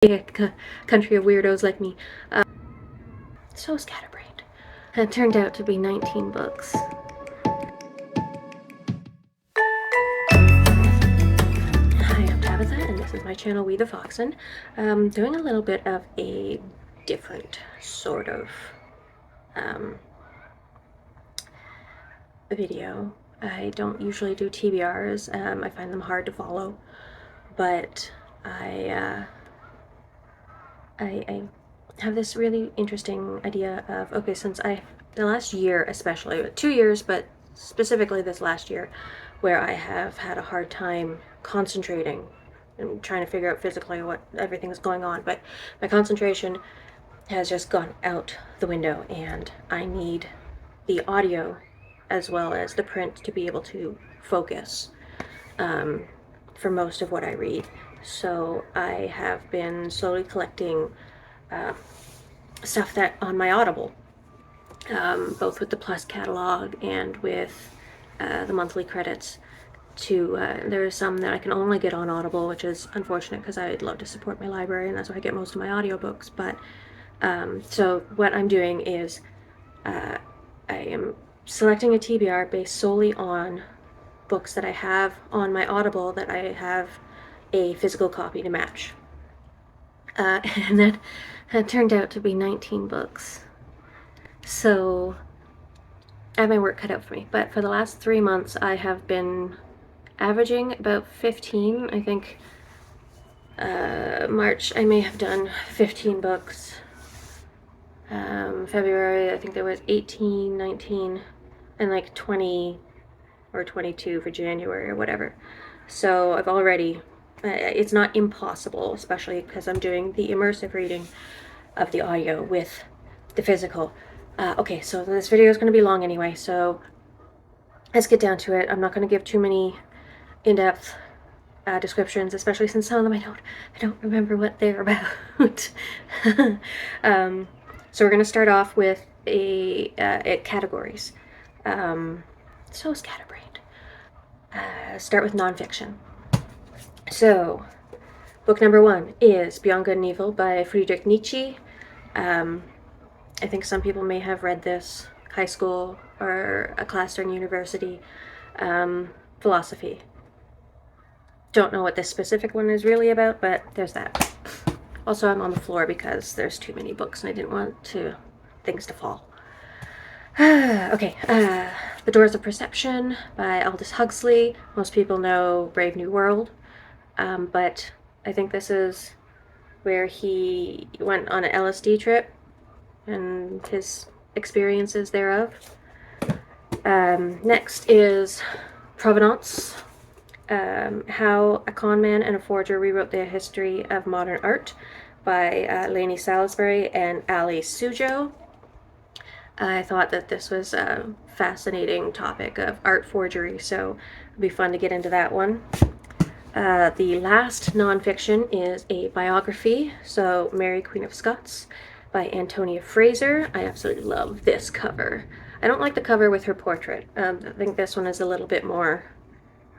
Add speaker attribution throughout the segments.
Speaker 1: A country of weirdos like me. So scatterbrained. It turned out to be 19 books. Hi, I'm Tabitha, and this is my channel, We the Foxen. Doing a little bit of a different sort of video. I don't usually do TBRs. I find them hard to follow, but I have this really interesting idea of, okay, since the last year especially, 2 years, but specifically this last year, where I have had a hard time concentrating and trying to figure out physically what everything's going on, but my concentration has just gone out the window, and I need the audio as well as the print to be able to focus for most of what I read. So I have been slowly collecting stuff that on my Audible, both with the Plus catalog and with the monthly credits. There are some that I can only get on Audible, which is unfortunate because I'd love to support my library, and that's where I get most of my audiobooks. But so what I'm doing is I am selecting a TBR based solely on books that I have on my Audible that I have a physical copy to match. And that turned out to be 19 books. So I have my work cut out for me. But for the last 3 months, I have been averaging about 15. I think March, I may have done 15 books. February, I think there was 18, 19, and like 20 or 22 for January or whatever. So I've already, it's not impossible, especially because I'm doing the immersive reading of the audio with the physical. Okay, so this video is going to be long anyway, so let's get down to it. I'm not going to give too many in-depth descriptions, especially since some of them I don't remember what they're about. So we're going to start off with categories. So scatterbrained. Start with nonfiction. So, book number 1 is Beyond Good and Evil by Friedrich Nietzsche. I think some people may have read this high school or a class during university. Philosophy. Don't know what this specific one is really about, but there's that. Also, I'm on the floor because there's too many books and I didn't want things to fall. Okay, The Doors of Perception by Aldous Huxley. Most people know Brave New World, but I think this is where he went on an LSD trip and his experiences thereof. Next is Provenance, How a Conman and a Forger Rewrote the History of Modern Art by Lainey Salisbury and Ali Sujo. I thought that this was a fascinating topic of art forgery, so it'll be fun to get into that one. The last nonfiction is a biography, so Mary, Queen of Scots by Antonia Fraser. I absolutely love this cover. I don't like the cover with her portrait. I think this one is a little bit more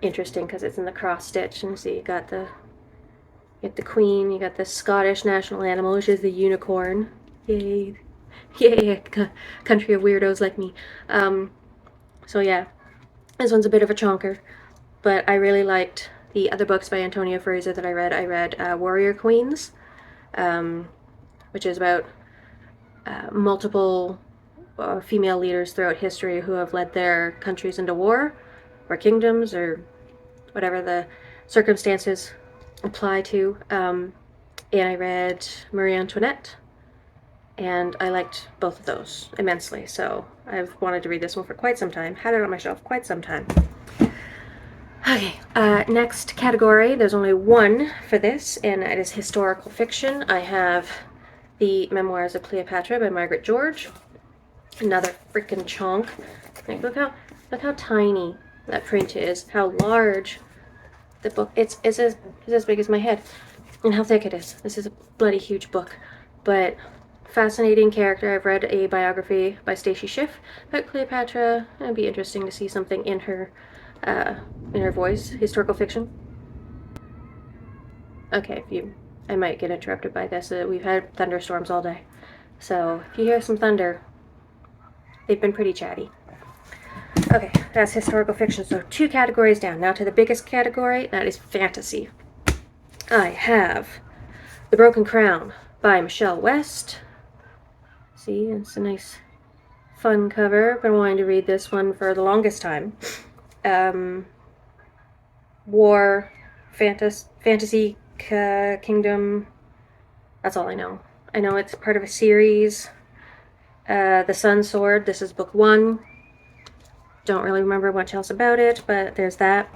Speaker 1: interesting because it's in the cross stitch, and see, you got the Queen, you got the Scottish national animal, which is the unicorn. Yay. Yay, country of weirdos like me. So yeah, this one's a bit of a chonker, but I really liked the other books by Antonia Fraser that I read. I read Warrior Queens, which is about multiple female leaders throughout history who have led their countries into war, or kingdoms, or whatever the circumstances apply to. And I read Marie Antoinette, and I liked both of those immensely, so I've wanted to read this one for quite some time. Had it on my shelf quite some time. Okay, next category, there's only one for this, and it is historical fiction. I have the Memoirs of Cleopatra by Margaret George. Another freaking chonk. Like, look how tiny that print is, how large the book, it's as big as my head, and how thick it is. This is a bloody huge book, but fascinating character. I've read a biography by Stacy Schiff about Cleopatra. It'd be interesting to see something in her voice. Historical fiction. Okay, I might get interrupted by this. We've had thunderstorms all day. So if you hear some thunder, they've been pretty chatty. Okay, that's historical fiction. So 2 categories down. Now to the biggest category, that is fantasy. I have The Broken Crown by Michelle West. See, it's a nice, fun cover. Been wanting to read this one for the longest time. War, fantasy kingdom. That's all I know. I know it's part of a series. The Sun Sword. This is book 1. Don't really remember much else about it, but there's that.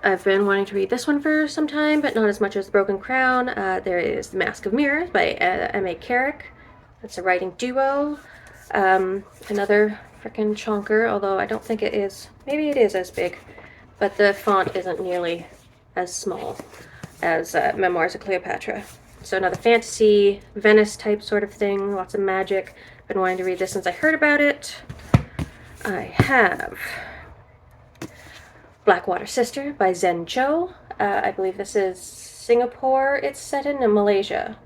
Speaker 1: I've been wanting to read this one for some time, but not as much as The Broken Crown. There is The Mask of Mirrors by M.A. Carrick. It's a writing duo. Another frickin' chonker, although I don't think it is. Maybe it is as big, but the font isn't nearly as small as Memoirs of Cleopatra. So another fantasy, Venice type sort of thing, lots of magic. Been wanting to read this since I heard about it. I have Blackwater Sister by Zen Cho. I believe this is Singapore. It's set in Malaysia.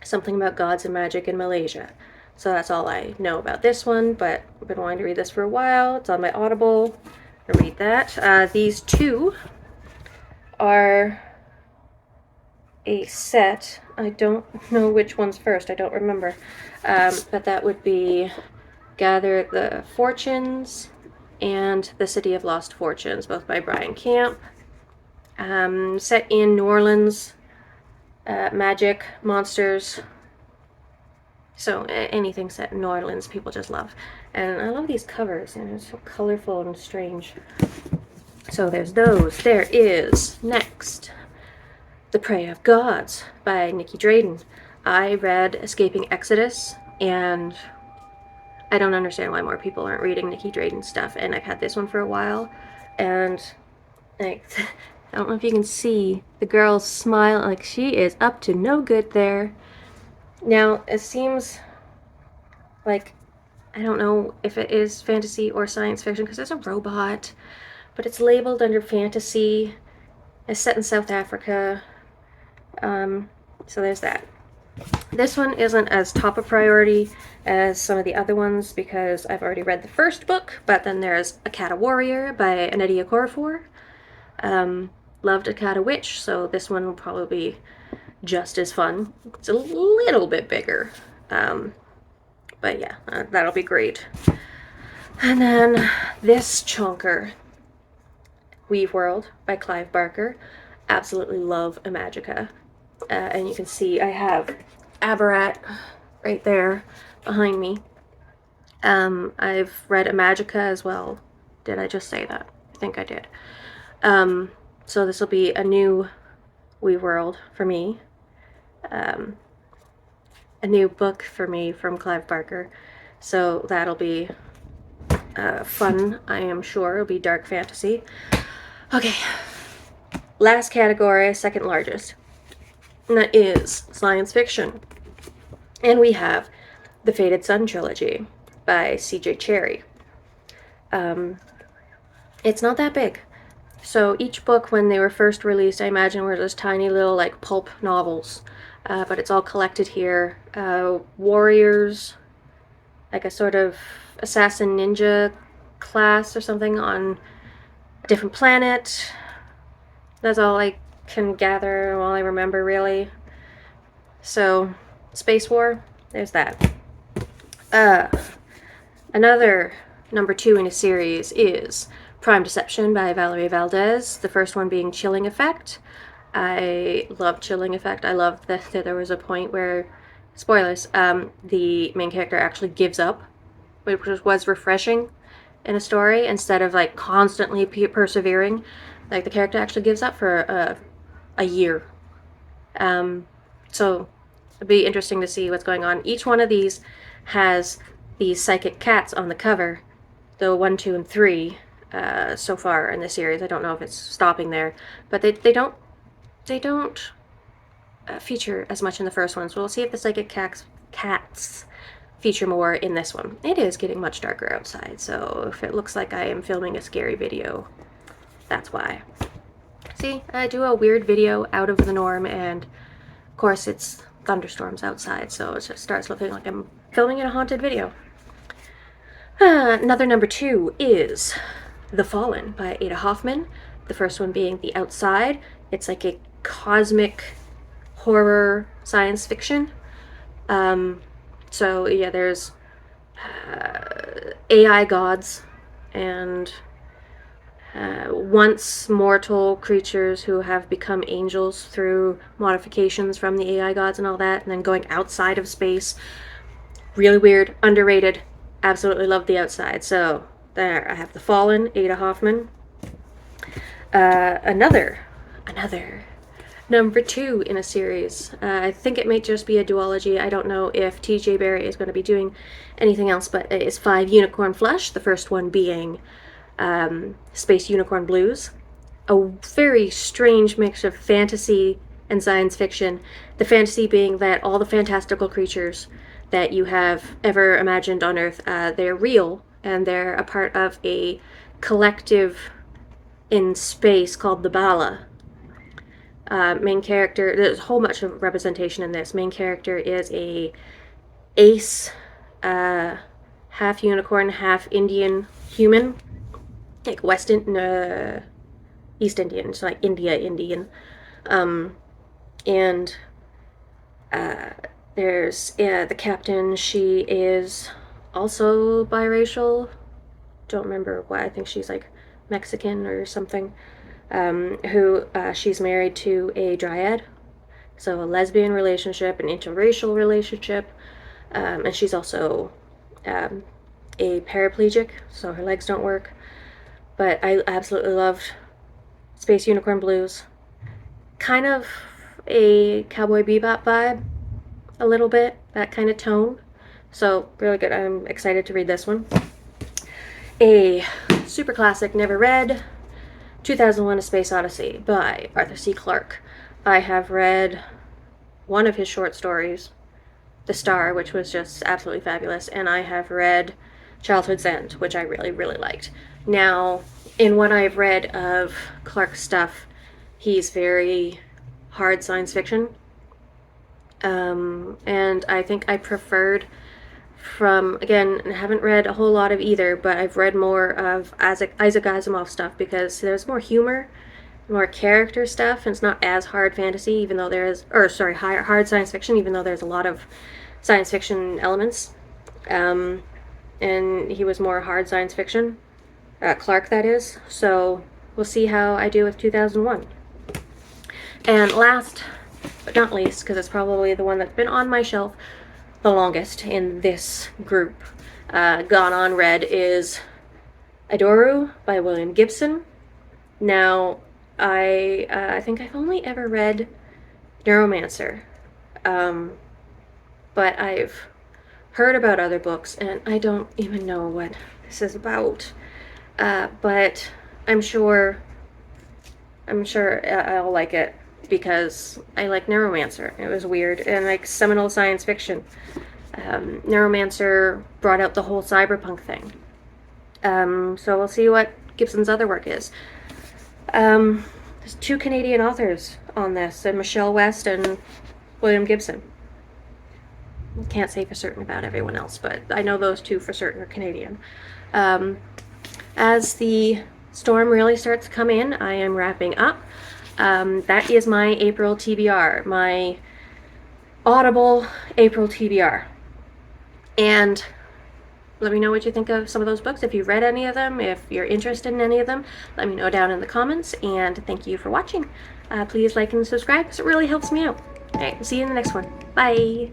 Speaker 1: Something about gods and magic in Malaysia. So that's all I know about this one, but I've been wanting to read this for a while. It's on my Audible. I'll read that. These 2 are a set. I don't know which one's first. I don't remember. But that would be Gather the Fortunes and The City of Lost Fortunes, both by Brian Camp. Set in New Orleans. Magic, monsters. So anything set in New Orleans, people just love. And I love these covers, and they're so colorful and strange. So there's those. There is, next, The Prey of Gods by Nikki Drayden. I read Escaping Exodus, and I don't understand why more people aren't reading Nikki Drayden stuff, and I've had this one for a while, and like, I don't know if you can see the girl's smile, like she is up to no good there. Now, it seems like, I don't know if it is fantasy or science fiction, because there's a robot, but it's labeled under fantasy. It's set in South Africa. So there's that. This one isn't as top a priority as some of the other ones because I've already read the first book, but then there's Akata Warrior by Anadia Korafor. Loved Akata Witch, so this one will probably be just as fun. It's a little bit bigger, but yeah, that'll be great. And then this chonker, Weave World by Clive Barker. Absolutely love Imagica. And you can see I have Abarat right there behind me. I've read Imagica as well. Did I just say that? I think I did. So this will be a new Weave World for me. A new book for me from Clive Barker. So that'll be fun, I am sure. It'll be dark fantasy. Okay. Last category, second largest. And that is science fiction. And we have the Fated Sun trilogy by C.J. Cherryh. It's not that big. So each book, when they were first released, I imagine were just tiny little like pulp novels. But it's all collected here. Warriors, like a sort of assassin ninja class or something on a different planet. That's all I can gather, all I remember really. So, Space War, there's that. Another number 2 in a series is Prime Deception by Valerie Valdez, the first one being Chilling Effect. I love Chilling Effect. I love that there was a point where, spoilers, the main character actually gives up, which was refreshing in a story, instead of like constantly persevering. Like the character actually gives up for a year. So it'd be interesting to see what's going on. Each one of these has these psychic cats on the cover, the 1, 2, and 3 so far in the series. I don't know if it's stopping there, but they don't feature as much in the first one. So we'll see if the psychic cats feature more in this one. It is getting much darker outside, so if it looks like I am filming a scary video, that's why. See, I do a weird video out of the norm, and of course it's thunderstorms outside, so it just starts looking like I'm filming in a haunted video. Another number 2 is The Fallen by Ada Hoffman. The first one being The Outside. It's like a cosmic horror science fiction. So yeah, there's AI gods and once mortal creatures who have become angels through modifications from the AI gods and all that, and then going outside of space. Really weird, underrated. Absolutely love The Outside. So there, I have The Fallen, Ada Hoffman. Another number 2 in a series. I think it may just be a duology. I don't know if TJ Barry is going to be doing anything else, but it is 5 Unicorn Flesh, the first one being Space Unicorn Blues. A very strange mix of fantasy and science fiction. The fantasy being that all the fantastical creatures that you have ever imagined on Earth, they're real, and they're a part of a collective in space called the Bala. Main character, there's a whole bunch of representation in this. Main character is a ace, half unicorn, half Indian human, like East Indian, so like Indian. And there's the captain. She is also biracial. Don't remember what. I think she's like Mexican or something. Who she's married to a dryad, so a lesbian relationship, an interracial relationship, and she's also a paraplegic, so her legs don't work. But I absolutely loved Space Unicorn Blues. Kind of a Cowboy Bebop vibe, a little bit, that kind of tone. So really good. I'm excited to read this one. A super classic, never read, 2001: A Space Odyssey by Arthur C. Clarke. I have read one of his short stories, The Star, which was just absolutely fabulous, and I have read Childhood's End, which I really, really liked. Now, in what I've read of Clarke's stuff, he's very hard science fiction, and I think I preferred from, again, I haven't read a whole lot of either, but I've read more of Isaac Asimov stuff because there's more humor, more character stuff, and it's not as hard fantasy, even though there is, or sorry, hard science fiction, even though there's a lot of science fiction elements. And he was more hard science fiction, Clarke that is, so we'll see how I do with 2001. And last but not least, because it's probably the one that's been on my shelf the longest in this group, gone unread, is Adoru by William Gibson. Now, I think I've only ever read Neuromancer, but I've heard about other books, and I don't even know what this is about. But I'm sure I'll like it because I like Neuromancer. It was weird and like seminal science fiction. Neuromancer brought out the whole cyberpunk thing. So we'll see what Gibson's other work is. There's 2 Canadian authors on this, Michelle West and William Gibson. Can't say for certain about everyone else, but I know those 2 for certain are Canadian. As the storm really starts to come in, I am wrapping up. That is my April TBR, my Audible April TBR. And let me know what you think of some of those books. If you've read any of them, if you're interested in any of them, let me know down in the comments. And thank you for watching. Please like and subscribe because it really helps me out. All right, see you in the next one. Bye.